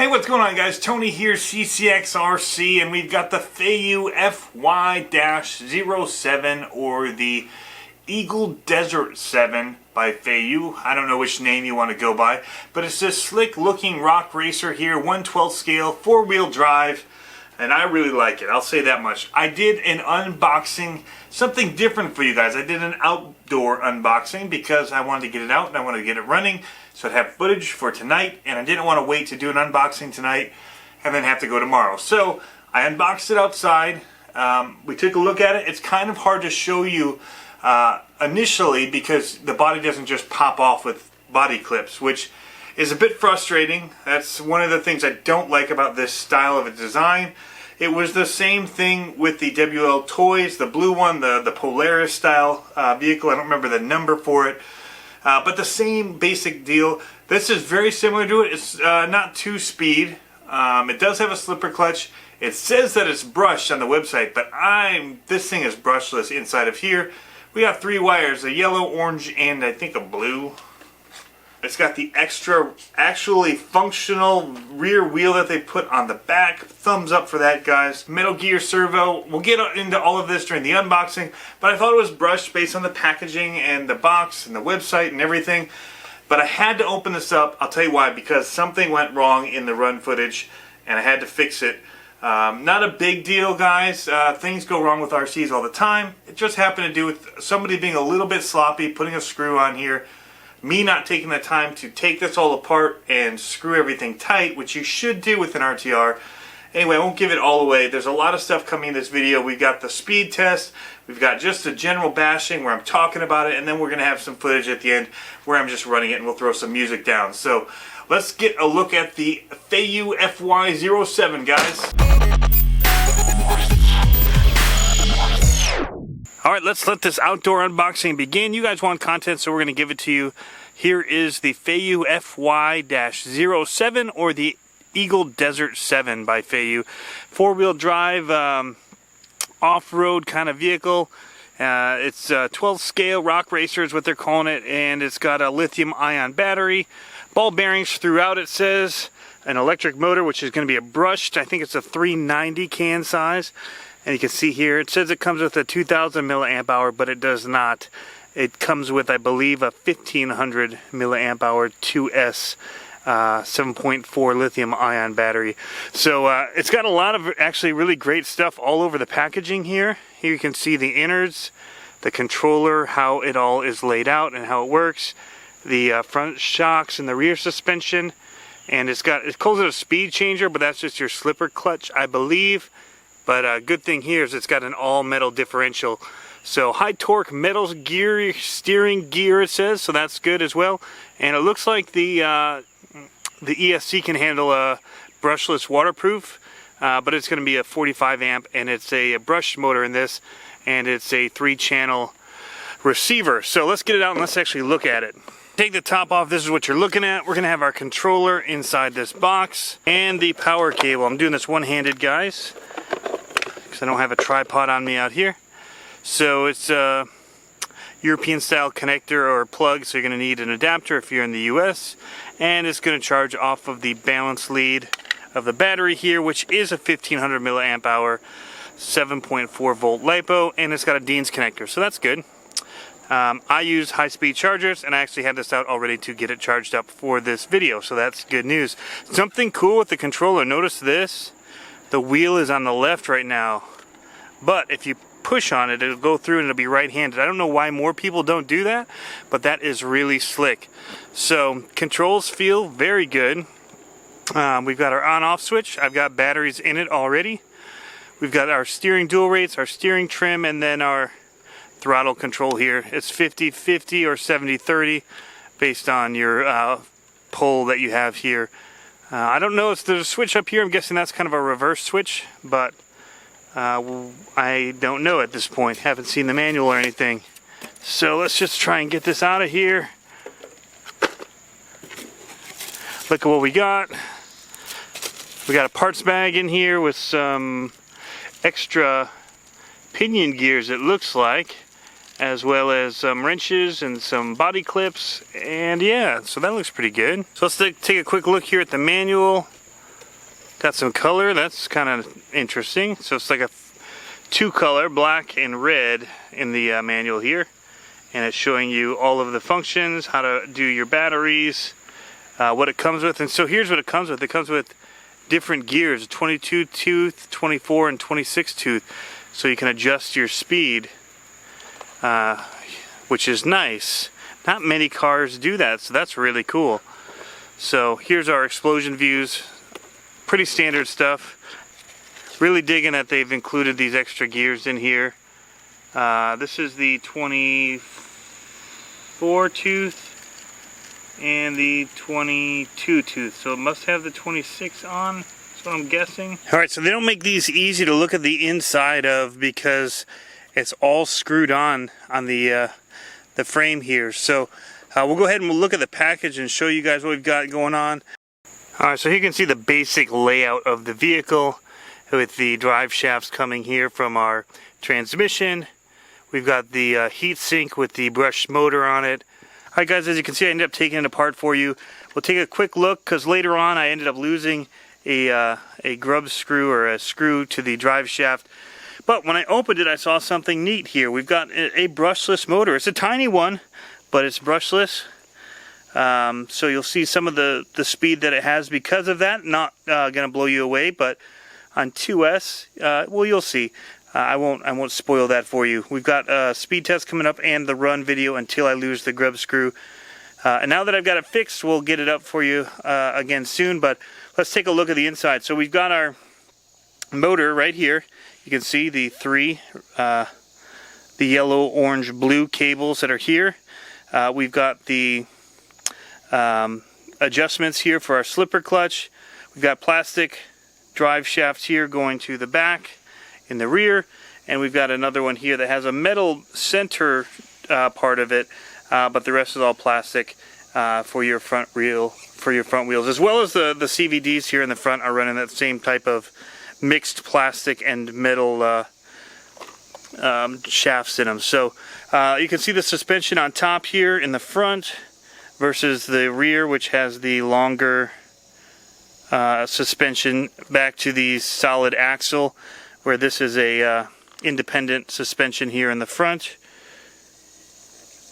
Hey, what's going on, guys? Tony here, CCxRC, and we've got the Feiyue FY07 or the Eagle Desert 7 by Feiyue. I don't know which name you want to go by, but it's this slick looking rock racer here, 1/12 scale, 4-wheel drive, and I really like it. I'll say that much. I did an unboxing, something different for you guys. I did an outdoor unboxing because I wanted to get it out and I wanted to get it running so I'd have footage for tonight, and I didn't want to wait to do an unboxing tonight and then have to go tomorrow. So I unboxed it outside. We took a look at it. It's kind of hard to show you initially because the body doesn't just pop off with body clips, which is a bit frustrating. That's one of the things I don't like about this style of a design. It was the same thing with the WL Toys, the blue one, the Polaris style vehicle. I don't remember the number for it, but the same basic deal. This is very similar to it. It's not 2-speed. It does have a slipper clutch. It says that it's brushed on the website, but this thing is brushless inside of here. We have 3 wires, a yellow, orange, and I think a blue. It's got the extra, actually functional rear wheel that they put on the back. Thumbs up for that, guys. Metal gear servo. We'll get into all of this during the unboxing, but I thought it was brushed based on the packaging and the box and the website and everything. But I had to open this up. I'll tell you why, because something went wrong in the run footage and I had to fix it. Not a big deal, guys. Things go wrong with RCs all the time. It just happened to do with somebody being a little bit sloppy, putting a screw on here. Me not taking the time to take this all apart and screw everything tight, which you should do with an RTR. Anyway, I won't give it all away. There's a lot of stuff coming in this video. We've got the speed test. We've got just a general bashing where I'm talking about it, and then we're going to have some footage at the end where I'm just running it, and we'll throw some music down. So let's get a look at the Feiyue FY07, guys. Alright, let's let this outdoor unboxing begin. You guys want content, so we're going to give it to you. Here is the Feiyue FY07 or the Eagle Desert 7 by Feiyue. 4-wheel drive, off-road kind of vehicle. It's 12 scale rock racer is what they're calling it, and it's got a lithium-ion battery. Ball bearings throughout, it says. An electric motor, which is going to be a brushed, I think it's a 390 can size. And you can see here, it says it comes with a 2,000 milliamp hour, but it does not. It comes with, I believe, a 1,500 milliamp hour 2S 7.4 lithium ion battery. So it's got a lot of actually really great stuff all over the packaging here. Here you can see the innards, the controller, how it all is laid out and how it works, the front shocks and the rear suspension. And it calls it a speed changer, but that's just your slipper clutch, I believe. But good thing here is it's got an all-metal differential. So high torque metal gear, steering gear, it says, so that's good as well. And it looks like the ESC can handle a brushless waterproof, but it's going to be a 45 amp, and it's a brushed motor in this, and it's a 3-channel receiver. So let's get it out and let's actually look at it. Take the top off. This is what you're looking at. We're going to have our controller inside this box and the power cable. I'm doing this one-handed, guys, because I don't have a tripod on me out here. So it's a European style connector or plug, so you're going to need an adapter if you're in the US, and it's going to charge off of the balance lead of the battery here, which is a 1,500 milliamp hour 7.4 volt LiPo, and it's got a Dean's connector, so that's good. I use high-speed chargers, and I actually had this out already to get it charged up for this video, so that's good news. Something cool with the controller, notice this. The wheel is on the left right now, but if you push on it, it'll go through and it'll be right-handed. I don't know why more people don't do that, but that is really slick. So controls feel very good. We've got our on-off switch. I've got batteries in it already. We've got our steering dual rates, our steering trim, and then our throttle control here. It's 50-50 or 70-30 based on your pull that you have here. I don't know if there's a switch up here. I'm guessing that's kind of a reverse switch, but I don't know at this point. Haven't seen the manual or anything. So let's just try and get this out of here. Look at what we got. We got a parts bag in here with some extra pinion gears, it looks like, as well as some wrenches and some body clips, and yeah, so that looks pretty good. So let's take a quick look here at the manual. Got some color, that's kind of interesting. So it's like a two color, black and red in the manual here. And it's showing you all of the functions, how to do your batteries, what it comes with. And so here's what it comes with. It comes with different gears, 22 tooth, 24 and 26 tooth. So you can adjust your speed, which is nice. Not many cars do that, so that's really cool. So here's our explosion views. Pretty standard stuff. Really digging that they've included these extra gears in here. This is the 24 tooth and the 22 tooth. So it must have the 26 on. That's what I'm guessing. Alright, so they don't make these easy to look at the inside of because it's all screwed on the frame here. So we'll go ahead and we'll look at the package and show you guys what we've got going on. Alright, so here you can see the basic layout of the vehicle with the drive shafts coming here from our transmission. We've got the heat sink with the brushed motor on it. Alright guys, as you can see, I ended up taking it apart for you. We'll take a quick look because later on I ended up losing a grub screw or a screw to the drive shaft. But when I opened it, I saw something neat here. We've got a brushless motor. It's a tiny one, but it's brushless. So you'll see some of the speed that it has because of that. Not going to blow you away, but on 2S, well, you'll see. I won't spoil that for you. We've got a speed test coming up and the run video until I lose the grub screw. And now that I've got it fixed, we'll get it up for you again soon. But let's take a look at the inside. So we've got our motor right here. You can see the three, the yellow, orange, blue cables that are here. We've got the adjustments here for our slipper clutch. We've got plastic drive shafts here going to the back in the rear, and we've got another one here that has a metal center part of it, but the rest is all plastic for your front wheels, as well as the CVDs here in the front are running that same type of mixed plastic and metal shafts in them. So you can see the suspension on top here in the front versus the rear, which has the longer suspension back to the solid axle, where this is a independent suspension here in the front.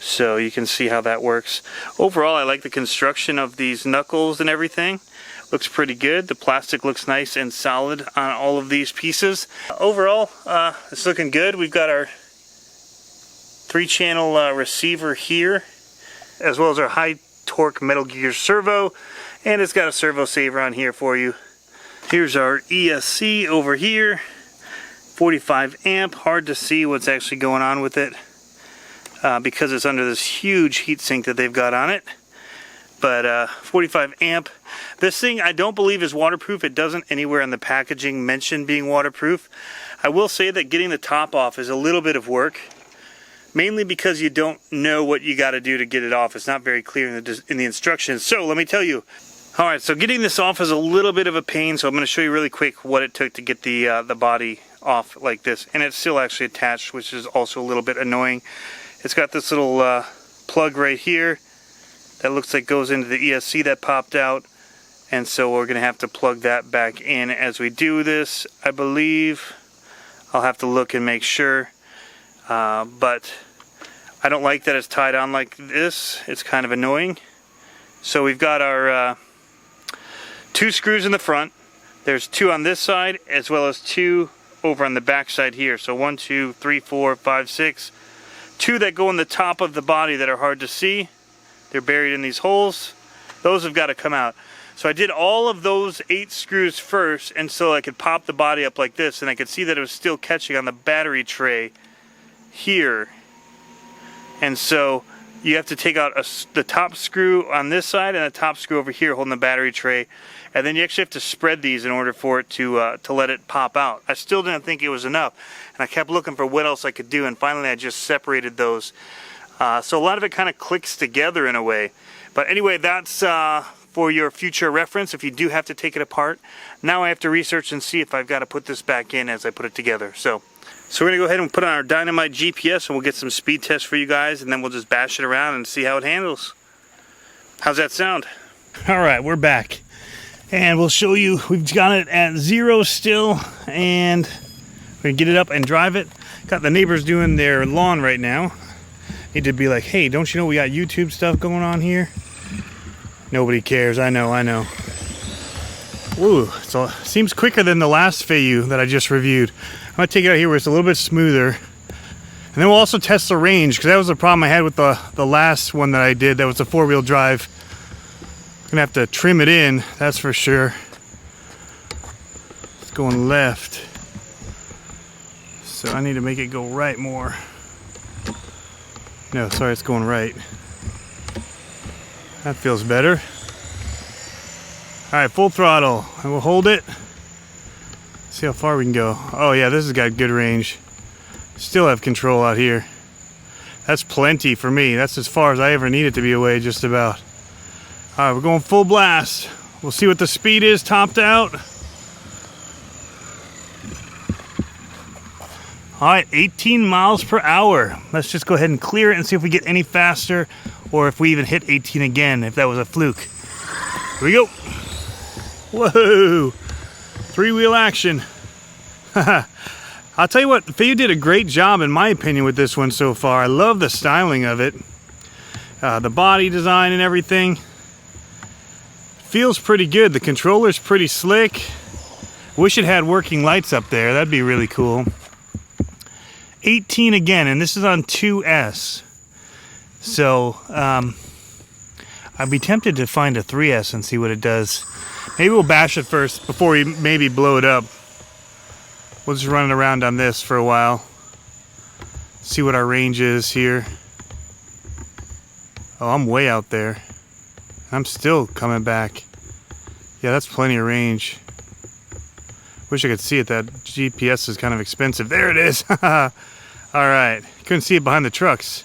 So you can see how that works. Overall, I like the construction of these knuckles and everything. Looks pretty good. The plastic looks nice and solid on all of these pieces. Overall, it's looking good. We've got our 3-channel receiver here, as well as our high torque Metal Gear servo, and it's got a servo saver on here for you. Here's our ESC over here, 45 amp. Hard to see what's actually going on with it because it's under this huge heatsink that they've got on it. But 45 amp. This thing I don't believe is waterproof. It doesn't anywhere in the packaging mention being waterproof. I will say that getting the top off is a little bit of work, mainly because you don't know what you got to do to get it off. It's not very clear in the instructions. So let me tell you. Alright, so getting this off is a little bit of a pain, so I'm going to show you really quick what it took to get the body off like this. And it's still actually attached, which is also a little bit annoying. It's got this little plug right here that looks like goes into the ESC that popped out, and so we're going to have to plug that back in as we do this, I believe. I'll have to look and make sure, but I don't like that it's tied on like this. It's kind of annoying. So we've got our 2 screws in the front. There's 2 on this side as well as 2 over on the back side here. So 1, 2, 3, 4, 5, 6. 2 that go in the top of the body that are hard to see. They're buried in these holes. Those have got to come out. So I did all of those 8 screws first, and so I could pop the body up like this, and I could see that it was still catching on the battery tray here. And so you have to take out the top screw on this side and the top screw over here holding the battery tray, and then you actually have to spread these in order for it to let it pop out. I still didn't think it was enough, and I kept looking for what else I could do, and finally I just separated those. So a lot of it kind of clicks together in a way. But anyway, that's for your future reference if you do have to take it apart. Now I have to research and see if I've got to put this back in as I put it together. So we're going to go ahead and put on our Dynamite GPS, and we'll get some speed tests for you guys, and then we'll just bash it around and see how it handles. How's that sound? Alright, we're back. And we'll show you, we've got it at 0 still, and we're gonna get it up and drive it. Got the neighbors doing their lawn right now. Need to be like, hey, don't you know we got YouTube stuff going on here? Nobody cares, I know. Ooh, so it seems quicker than the last Feiyue that I just reviewed. I'm gonna take it out here where it's a little bit smoother. And then we'll also test the range, because that was the problem I had with the last one that I did. That was a 4-wheel drive. Gonna have to trim it in, that's for sure. It's going left. So I need to make it go right more. No, sorry, it's going right. That feels better. All right, full throttle, and we'll hold it. See how far we can go. Oh yeah, this has got good range. Still have control out here. That's plenty for me. That's as far as I ever need it to be away, just about. All right, we're going full blast. We'll see what the speed is topped out. All right, 18 miles per hour. Let's just go ahead and clear it and see if we get any faster, or if we even hit 18 again, if that was a fluke. Here we go. Whoa, 3-wheel action. I'll tell you what, Feiyue did a great job in my opinion with this one so far. I love the styling of it. The body design and everything. Feels pretty good. The controller's pretty slick. Wish it had working lights up there. That'd be really cool. 18 again, and this is on 2S. So, I'd be tempted to find a 3S and see what it does. Maybe we'll bash it first before we maybe blow it up. We'll just run it around on this for a while. See what our range is here. Oh, I'm way out there. I'm still coming back. Yeah, that's plenty of range. Wish I could see it. That GPS is kind of expensive. There it is. All right. Couldn't see it behind the trucks.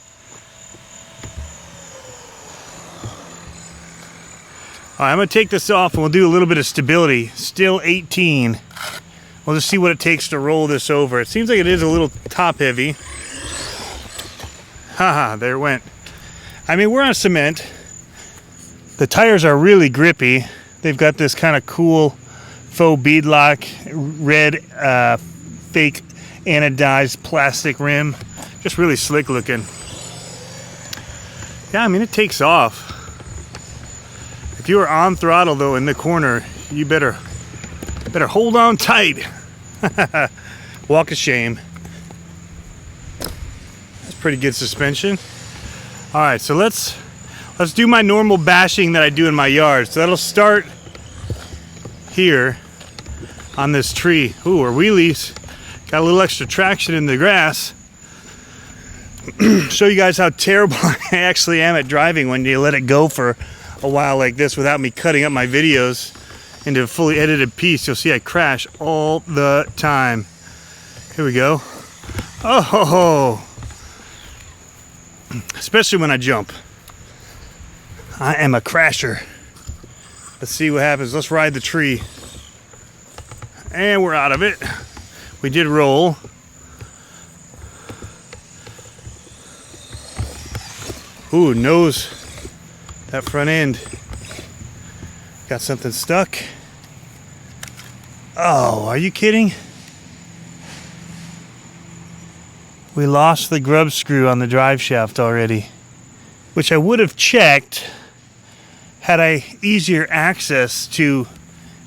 All right, I'm going to take this off and we'll do a little bit of stability. Still 18. We'll just see what it takes to roll this over. It seems like it is a little top heavy. Haha, there it went. I mean, we're on cement. The tires are really grippy. They've got this kind of cool faux beadlock, red fake anodized plastic rim. Just really slick looking. Yeah, I mean, it takes off. If you are on throttle though in the corner, you better hold on tight. Walk of shame. That's pretty good suspension. All right, so let's do my normal bashing that I do in my yard. So that'll start here on this tree. Ooh, our wheelies got a little extra traction in the grass. Show you guys how terrible I actually am at driving when you let it go for a while like this without me cutting up my videos into a fully edited piece. You'll see I crash all the time. Here we go. Oh, especially when I jump. I am a crasher. Let's see what happens. Let's ride the tree. And we're out of it. We did roll. Ooh, nose. That front end. Got something stuck. Oh, are you kidding? We lost the grub screw on the drive shaft already, which I would have checked had I easier access to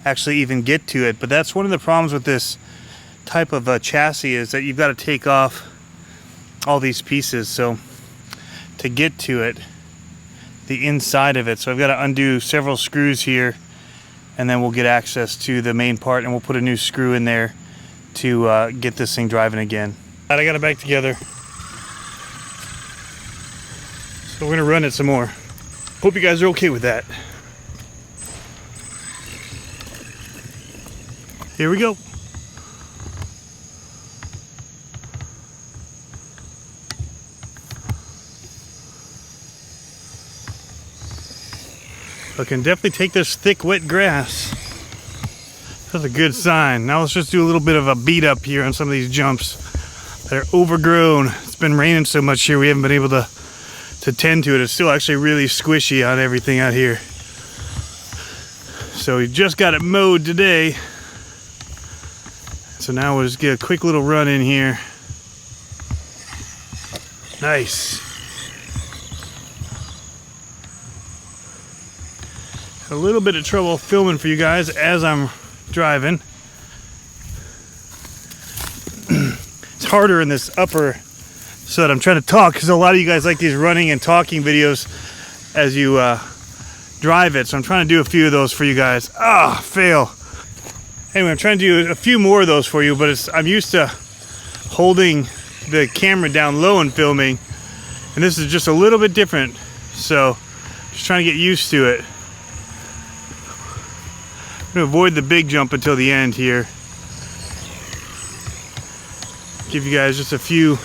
actually even get to it. But that's one of the problems with this type of chassis, is that you've got to take off all these pieces so to get to it, the inside of it. So I've got to undo several screws here, and then we'll get access to the main part, and we'll put a new screw in there to get this thing driving again. I got it back together. So we're gonna run it some more. Hope you guys are okay with that. Here we go. I can definitely take this thick, wet grass. That's a good sign. Now let's just do a little bit of a beat up here on some of these jumps that are overgrown. It's been raining so much here, we haven't been able to tend to it. It's still actually really squishy on everything out here. So we just got it mowed today. So now we'll just get a quick little run in here. Nice. Had a little bit of trouble filming for you guys as I'm driving. It's harder in this upper so that I'm trying to talk, because a lot of you guys like these running and talking videos as you drive it. So I'm trying to do a few of those for you guys. Ah, fail. Anyway, I'm trying to do a few more of those for you, but I'm used to holding the camera down low and filming, and this is just a little bit different. So just trying to get used to it. I'm going to avoid the big jump until the end here. Give you guys just a few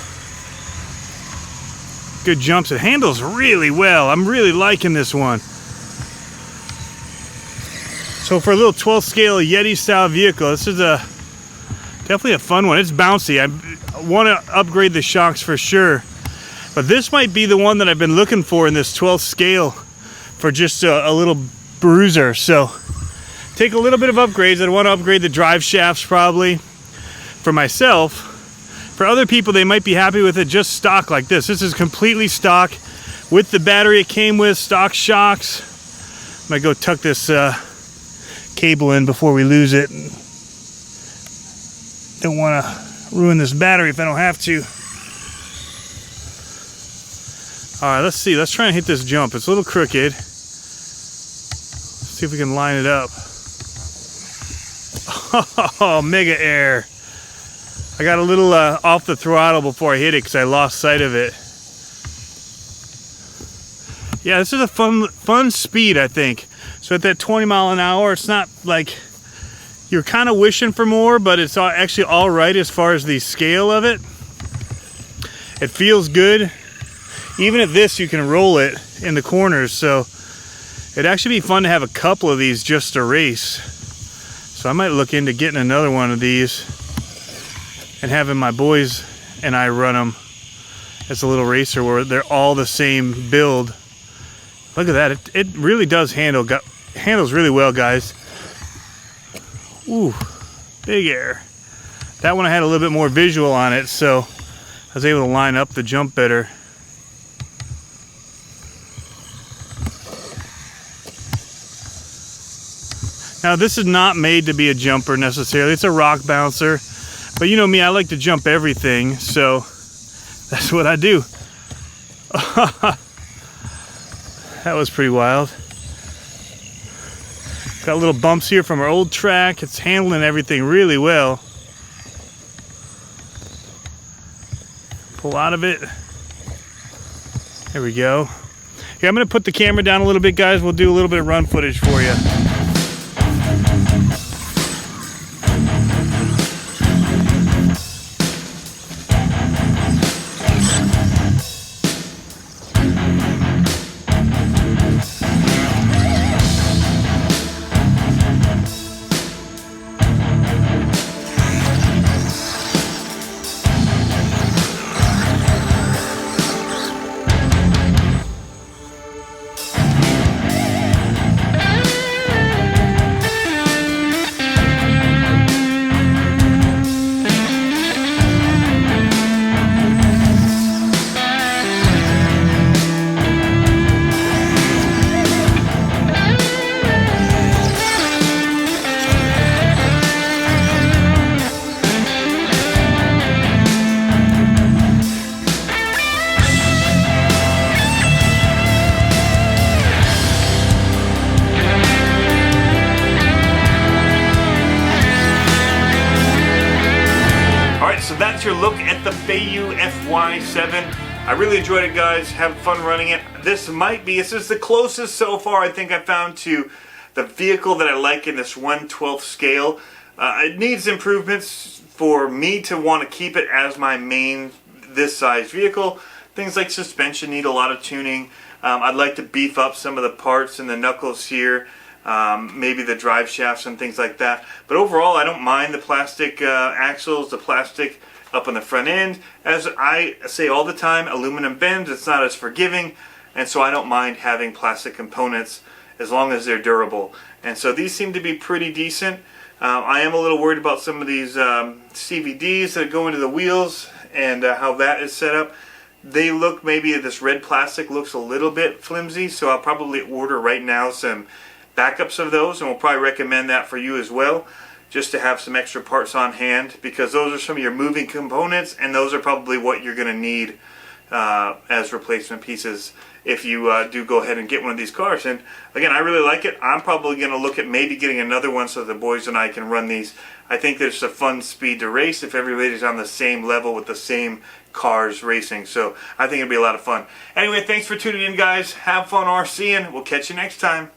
good jumps. It handles really well. I'm really liking this one. So for a little 12th scale Yeti style vehicle, this is definitely a fun one. It's bouncy. I want to upgrade the shocks for sure, but this might be the one that I've been looking for in this 12th scale for just a little bruiser. So take a little bit of upgrades. I want to upgrade the drive shafts probably for myself. For other people, they might be happy with it just stock like this. This is completely stock with the battery it came with, stock shocks. I might go tuck this cable in before we lose it. Don't want to ruin this battery if I don't have to. Alright, let's see. Let's try and hit this jump. It's a little crooked. Let's see if we can line it up. Oh, mega air. I got a little off the throttle before I hit it because I lost sight of it. Yeah, this is a fun speed, I think. So at that 20 mile an hour, it's not like you're kind of wishing for more, but it's actually all right as far as the scale of it. It feels good. Even at this, you can roll it in the corners, so it'd actually be fun to have a couple of these just to race. So I might look into getting another one of these and having my boys and I run them as a little racer where they're all the same build. Look at that. It really does handles really well, guys. Ooh, big air. That one I had a little bit more visual on it, so I was able to line up the jump better. Now this is not made to be a jumper necessarily. It's a rock bouncer. But you know me, I like to jump everything, so that's what I do. That was pretty wild. Got little bumps here from our old track. It's handling everything really well. Pull out of it. There we go. Here, I'm going to put the camera down a little bit, guys. We'll do a little bit of run footage for you. That's your look at the Feiyue FY07. I really enjoyed it, guys. Have fun running it. This is the closest so far I think I found to the vehicle that I like in this 1/12 scale. It needs improvements for me to want to keep it as my main this size vehicle. Things like suspension need a lot of tuning. I'd like to beef up some of the parts and the knuckles here. Maybe the drive shafts and things like that. But overall, I don't mind the plastic axles, the plastic up on the front end. As I say all the time, aluminum bends, it's not as forgiving, and so I don't mind having plastic components as long as they're durable. And so these seem to be pretty decent. I am a little worried about some of these CVDs that go into the wheels and how that is set up. They look, maybe this red plastic looks a little bit flimsy, so I'll probably order right now some backups of those, and we'll probably recommend that for you as well, just to have some extra parts on hand, because those are some of your moving components, and those are probably what you're going to need as replacement pieces if you do go ahead and get one of these cars. And again, I really like it. I'm probably going to look at maybe getting another one so the boys and I can run these. I think there's a fun speed to race if everybody's on the same level with the same cars racing. So I think it'll be a lot of fun. Anyway, thanks for tuning in, guys. Have fun RCing. We'll catch you next time.